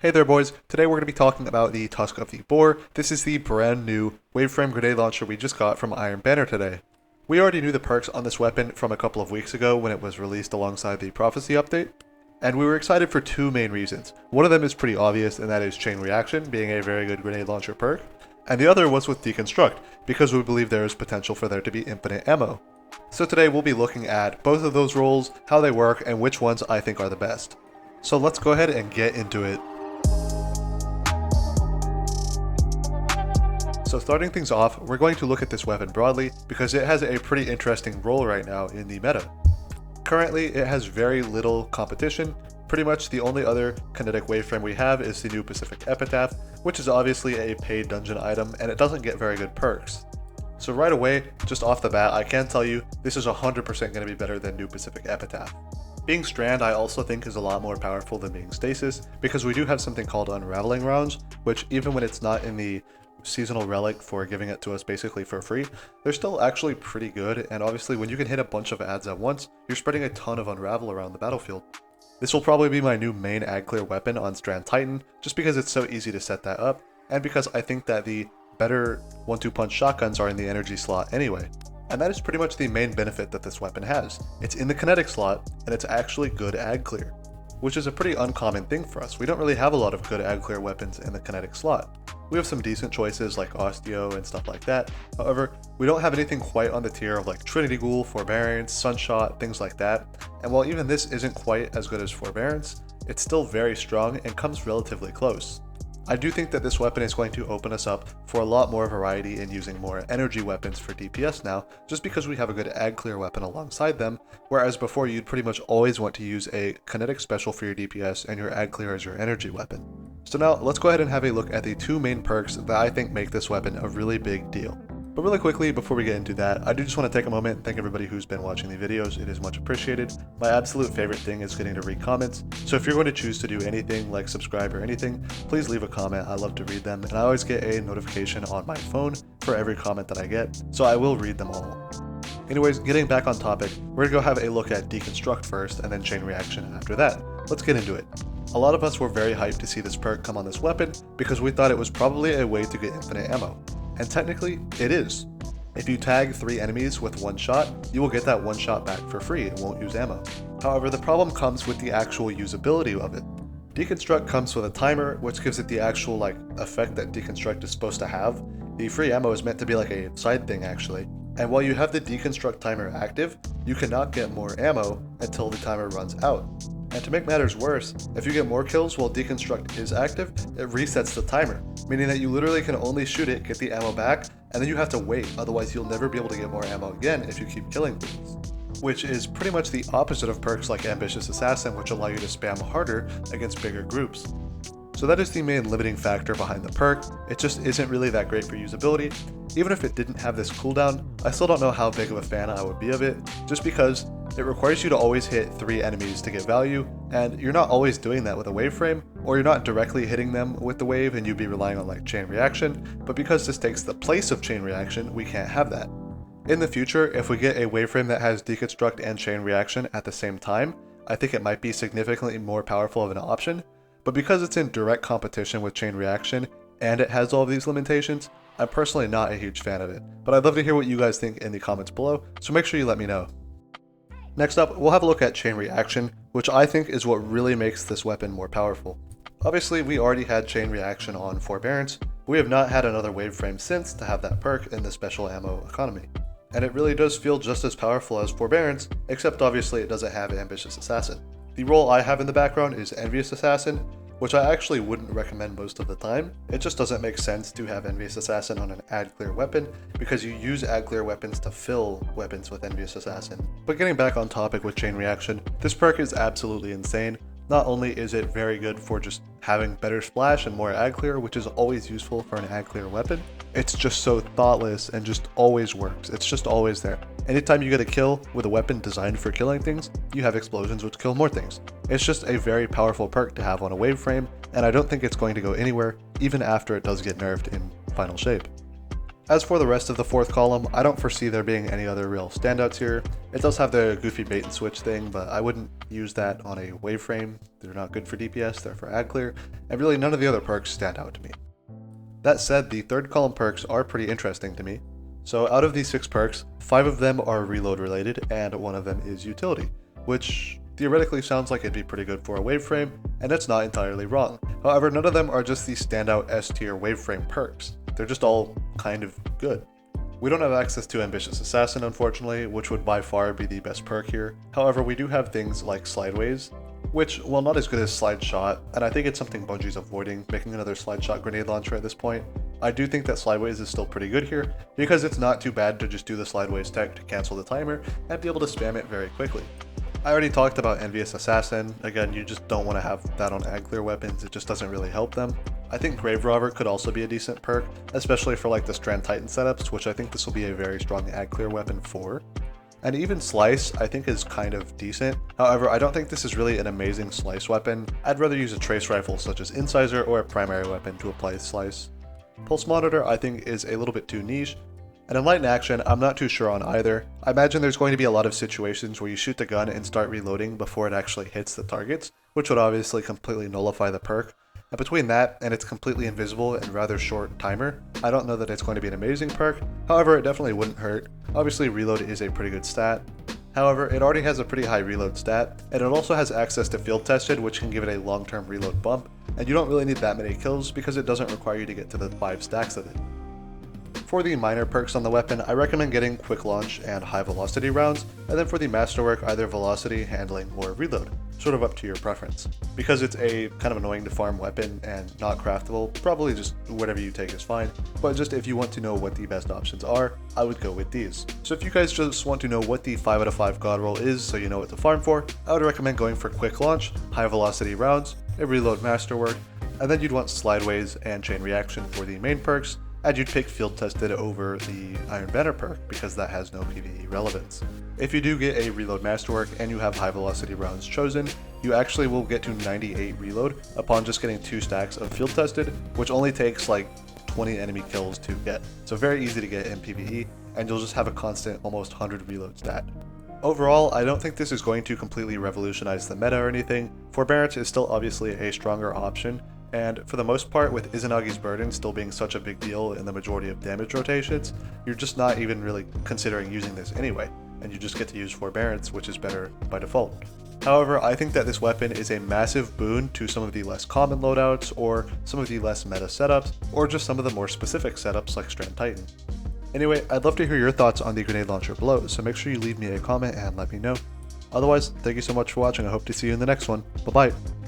Hey there boys, today we're going to be talking about the Tusk of the Boar. This is the brand new waveframe grenade launcher we just got from Iron Banner today. We already knew the perks on this weapon from a couple of weeks ago when it was released alongside the Prophecy update, and we were excited for two main reasons. One of them is pretty obvious, and that is Chain Reaction being a very good grenade launcher perk, and the other was with Deconstruct, because we believe there is potential for there to be infinite ammo. So today we'll be looking at both of those roles, how they work, and which ones I think are the best. So let's go ahead and get into it. So starting things off, we're going to look at this weapon broadly because it has a pretty interesting role right now in the meta. Currently, it has very little competition. Pretty much the only other kinetic waveframe we have is the new Pacific Epitaph, which is obviously a paid dungeon item and it doesn't get very good perks. So right away, just off the bat, I can tell you this is 100% going to be better than new Pacific Epitaph. Being Strand I also think is a lot more powerful than being Stasis because we do have something called Unraveling Rounds, which even when it's not in the seasonal relic for giving it to us basically for free, they're still actually pretty good, and obviously when you can hit a bunch of ads at once, you're spreading a ton of unravel around the battlefield. This will probably be my new main ad clear weapon on Strand Titan, just because it's so easy to set that up, and because I think that the better 1-2 punch shotguns are in the energy slot anyway. And that is pretty much the main benefit that this weapon has. It's in the kinetic slot, and it's actually good ad clear, which is a pretty uncommon thing for us. We don't really have a lot of good ad clear weapons in the kinetic slot. We have some decent choices like Osteo and stuff like that. However, we don't have anything quite on the tier of like Trinity Ghoul, Forbearance, Sunshot, things like that. And while even this isn't quite as good as Forbearance, it's still very strong and comes relatively close. I do think that this weapon is going to open us up for a lot more variety in using more energy weapons for DPS now, just because we have a good ad clear weapon alongside them, whereas before you'd pretty much always want to use a kinetic special for your DPS and your ad clear as your energy weapon. So now let's go ahead and have a look at the two main perks that I think make this weapon a really big deal. But really quickly, before we get into that, I do just want to take a moment and thank everybody who's been watching the videos. It is much appreciated. My absolute favorite thing is getting to read comments, so if you're going to choose to do anything like subscribe or anything, please leave a comment. I love to read them, and I always get a notification on my phone for every comment that I get, so I will read them all. Anyways, getting back on topic, we're going to go have a look at Deconstruct first and then Chain Reaction after that. Let's get into it. A lot of us were very hyped to see this perk come on this weapon because we thought it was probably a way to get infinite ammo. And technically, it is. If you tag 3 enemies with 1 shot, you will get that 1 shot back for free and won't use ammo. However, the problem comes with the actual usability of it. Deconstruct comes with a timer, which gives it the actual effect that Deconstruct is supposed to have. The free ammo is meant to be like a side thing actually. And while you have the Deconstruct timer active, you cannot get more ammo until the timer runs out. And to make matters worse, if you get more kills while Deconstruct is active, it resets the timer, meaning that you literally can only shoot it, get the ammo back, and then you have to wait, otherwise you'll never be able to get more ammo again if you keep killing things. Which is pretty much the opposite of perks like Ambitious Assassin, which allow you to spam harder against bigger groups. So that is the main limiting factor behind the perk. It just isn't really that great for usability. Even if it didn't have this cooldown, I still don't know how big of a fan I would be of it, just because it requires you to always hit 3 enemies to get value, and you're not always doing that with a waveframe, or you're not directly hitting them with the wave and you'd be relying on like Chain Reaction, but because this takes the place of Chain Reaction, we can't have that. In the future, if we get a waveframe that has Deconstruct and Chain Reaction at the same time, I think it might be significantly more powerful of an option, but because it's in direct competition with Chain Reaction, and it has all of these limitations, I'm personally not a huge fan of it, but I'd love to hear what you guys think in the comments below, so make sure you let me know. Next up, we'll have a look at Chain Reaction, which I think is what really makes this weapon more powerful. Obviously, we already had Chain Reaction on Forbearance, but we have not had another waveframe since to have that perk in the special ammo economy. And it really does feel just as powerful as Forbearance, except obviously it doesn't have Ambitious Assassin. The role I have in the background is Envious Assassin, which I actually wouldn't recommend most of the time. It just doesn't make sense to have Envious Assassin on an ad clear weapon because you use ad clear weapons to fill weapons with Envious Assassin. But getting back on topic with Chain Reaction, this perk is absolutely insane. Not only is it very good for just having better splash and more ad clear, which is always useful for an ad clear weapon, it's just so thoughtless and just always works. It's just always there. Anytime you get a kill with a weapon designed for killing things, you have explosions which kill more things. It's just a very powerful perk to have on a waveframe, and I don't think it's going to go anywhere, even after it does get nerfed in final shape. As for the rest of the fourth column, I don't foresee there being any other real standouts here. It does have the goofy bait and switch thing, but I wouldn't use that on a wave frame. They're not good for DPS, they're for ad clear, and really none of the other perks stand out to me. That said, the third column perks are pretty interesting to me. So out of these 6 perks, 5 of them are reload related, and 1 of them is utility, which theoretically sounds like it'd be pretty good for a wave frame, and it's not entirely wrong. However, none of them are just the standout S tier wave frame perks. They're just all kind of good. We don't have access to Ambitious Assassin, unfortunately, which would by far be the best perk here. However, we do have things like Slideways, which, while not as good as Slide Shot, and I think it's something Bungie's avoiding, making another Slide Shot grenade launcher at this point, I do think that Slideways is still pretty good here, because it's not too bad to just do the Slideways tech to cancel the timer and be able to spam it very quickly. I already talked about Envious Assassin. Again, you just don't want to have that on ad clear weapons, it just doesn't really help them. I think Grave Robber could also be a decent perk, especially for like the Strand Titan setups, which I think this will be a very strong ad clear weapon for. And even Slice, I think, is kind of decent. However, I don't think this is really an amazing Slice weapon. I'd rather use a trace rifle such as Incisor or a primary weapon to apply Slice. Pulse Monitor, I think, is a little bit too niche. And Enlighten Action, I'm not too sure on either. I imagine there's going to be a lot of situations where you shoot the gun and start reloading before it actually hits the targets, which would obviously completely nullify the perk. And between that and its completely invisible and rather short timer, I don't know that it's going to be an amazing perk. However, it definitely wouldn't hurt. Obviously, reload is a pretty good stat. However, it already has a pretty high reload stat, and it also has access to field tested, which can give it a long-term reload bump, and you don't really need that many kills because it doesn't require you to get to the 5 stacks of it. For the minor perks on the weapon, I recommend getting quick launch and high velocity rounds, and then for the masterwork, either velocity, handling, or reload, sort of up to your preference. Because it's a kind of annoying to farm weapon and not craftable, probably just whatever you take is fine, but just if you want to know what the best options are, I would go with these. So if you guys just want to know what the 5 out of 5 god roll is so you know what to farm for, I would recommend going for quick launch, high velocity rounds, a reload masterwork, and then you'd want slideways and chain reaction for the main perks, and you'd pick field tested over the Iron Banner perk because that has no PvE relevance. If you do get a reload masterwork and you have high velocity rounds chosen, you actually will get to 98 reload upon just getting 2 stacks of field tested, which only takes like 20 enemy kills to get. So very easy to get in PvE, and you'll just have a constant almost 100 reload stat. Overall, I don't think this is going to completely revolutionize the meta or anything. Forbearance is still obviously a stronger option, and for the most part, with Izanagi's Burden still being such a big deal in the majority of damage rotations, you're just not even really considering using this anyway, and you just get to use Forbearance, which is better by default. However, I think that this weapon is a massive boon to some of the less common loadouts, or some of the less meta setups, or just some of the more specific setups like Strand Titan. Anyway, I'd love to hear your thoughts on the grenade launcher below, so make sure you leave me a comment and let me know. Otherwise, thank you so much for watching, I hope to see you in the next one. Bye bye!